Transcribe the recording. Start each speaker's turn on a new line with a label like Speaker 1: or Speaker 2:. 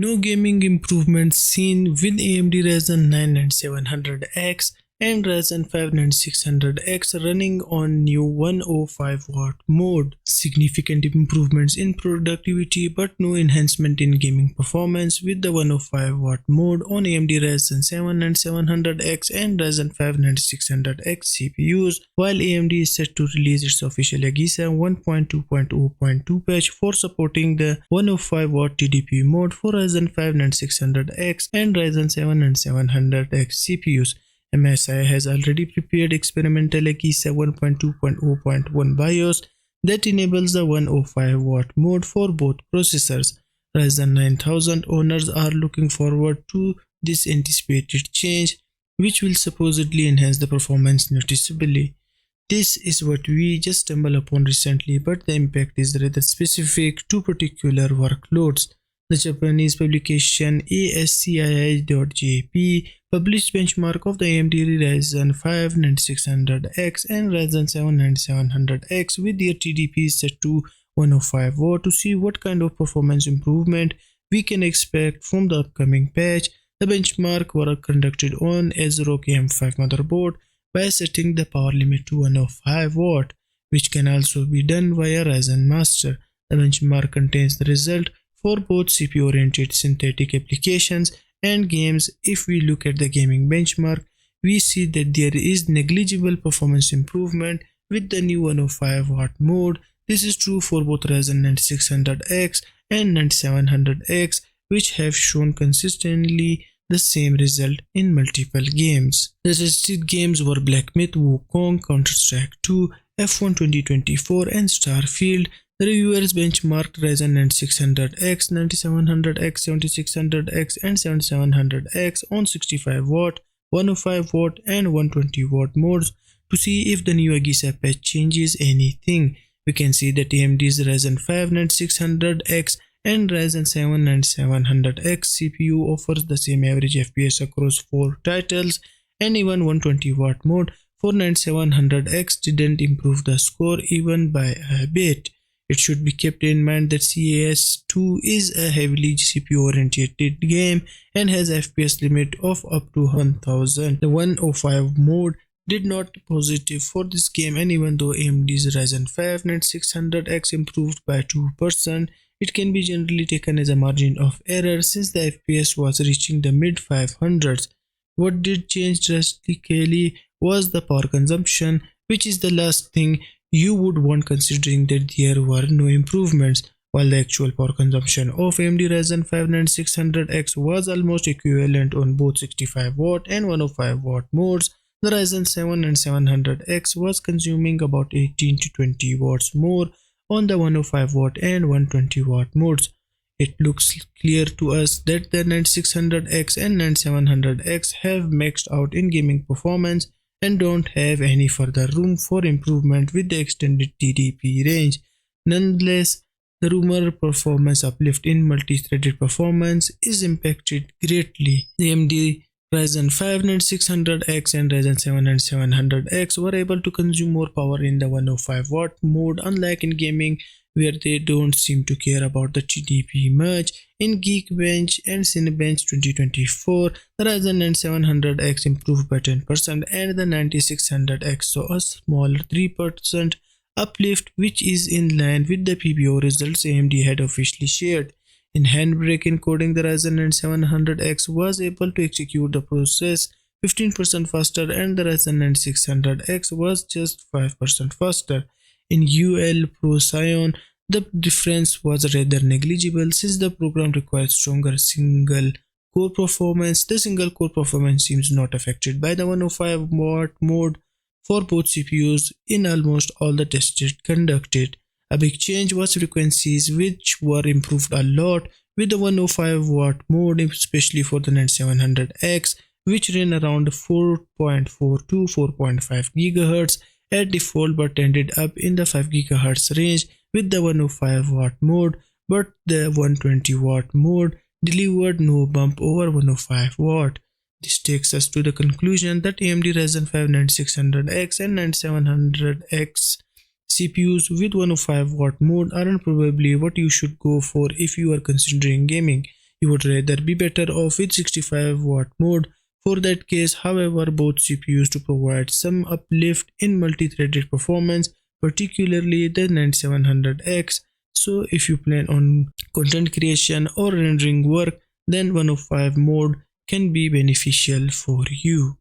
Speaker 1: No gaming improvements seen with AMD Ryzen 9700X and Ryzen 5 9600X running on new 105W mode. Significant improvements in productivity but no enhancement in gaming performance with the 105W mode on AMD Ryzen 7 9700X and Ryzen 5 9600X CPUs, while AMD is set to release its official AGESA 1.2.0.2 patch for supporting the 105W TDP mode for Ryzen 5 9600X and Ryzen 7 9700X CPUs. MSI has already prepared experimental AGESA 1.2.0.1 BIOS that enables the 105W mode for both processors. Ryzen 9000 owners are looking forward to this anticipated change, which will supposedly enhance the performance noticeably. This is what we just stumbled upon recently, but the impact is rather specific to particular workloads. The Japanese publication Ascii.jp published benchmark of the AMD Ryzen 5 9600X and Ryzen 7 9700X with their TDPs set to 105W to see what kind of performance improvement we can expect from the upcoming patch. The benchmark was conducted on ASRock AM5 motherboard by setting the power limit to 105W, which can also be done via Ryzen Master. The benchmark contains the result for both CPU-oriented synthetic applications and games. If we look at the gaming benchmark, we see that there is negligible performance improvement with the new 105W mode. This is true for both Ryzen 9600X and 9700X, which have shown consistently the same result in multiple games. The suggested games were Black Myth, Wukong, Counter-Strike 2, F1 2024 and Starfield. The reviewers benchmarked Ryzen 9600X, 9700X, 7600X and 7700X on 65W, 105W and 120W modes to see if the new AGESA patch changes anything. We can see that AMD's Ryzen 5 9600X and Ryzen 7 9700X CPU offers the same average FPS across 4 titles, and even 120W mode for 9700X didn't improve the score even by a bit. It should be kept in mind that CS2 is a heavily CPU-oriented game and has FPS limit of up to 1000. The 105 mode did not positive for this game, and even though AMD's Ryzen 5 9600X improved by 2%, it can be generally taken as a margin of error since the FPS was reaching the mid 500s. What did change drastically was the power consumption, which is the last thing you would want considering that there were no improvements. While the actual power consumption of AMD Ryzen 5 9600X was almost equivalent on both 65W and 105W modes, the Ryzen 7 9700X was consuming about 18 to 20 watts more on the 105W and 120W modes. It looks clear to us that the 9600X and 9700X have maxed out in gaming performance and don't have any further room for improvement with the extended TDP range. Nonetheless, the rumored performance uplift in multi-threaded performance is impacted greatly. The AMD Ryzen 5 9600X and Ryzen 7 9700X were able to consume more power in the 105W mode, unlike in gaming where they don't seem to care about the TDP much. In Geekbench and Cinebench 2024, the Ryzen 9700X improved by 10% and the 9600X saw a smaller 3% uplift, which is in line with the PBO results AMD had officially shared. In Handbrake encoding, the Ryzen 9700X was able to execute the process 15% faster and the Ryzen 9600X was just 5% faster. In UL Pro Scion, the difference was rather negligible since the program requires stronger single core performance. The single core performance seems not affected by the 105W mode for both CPUs in almost all the tests conducted. A big change was frequencies, which were improved a lot with the 105W mode, especially for the 9700X, which ran around 4.4 to 4.5 GHz at default but ended up in the 5 GHz range with the 105W mode, but the 120W mode delivered no bump over 105W. This takes us to the conclusion that AMD Ryzen 5 9600X and 9700X CPUs with 105W mode aren't probably what you should go for if you are considering gaming. you would rather be better off with 65 watt mode. For that case, however, both CPUs to provide some uplift in multi-threaded performance, particularly the 9700X. So if you plan on content creation or rendering work, then 105 mode can be beneficial for you.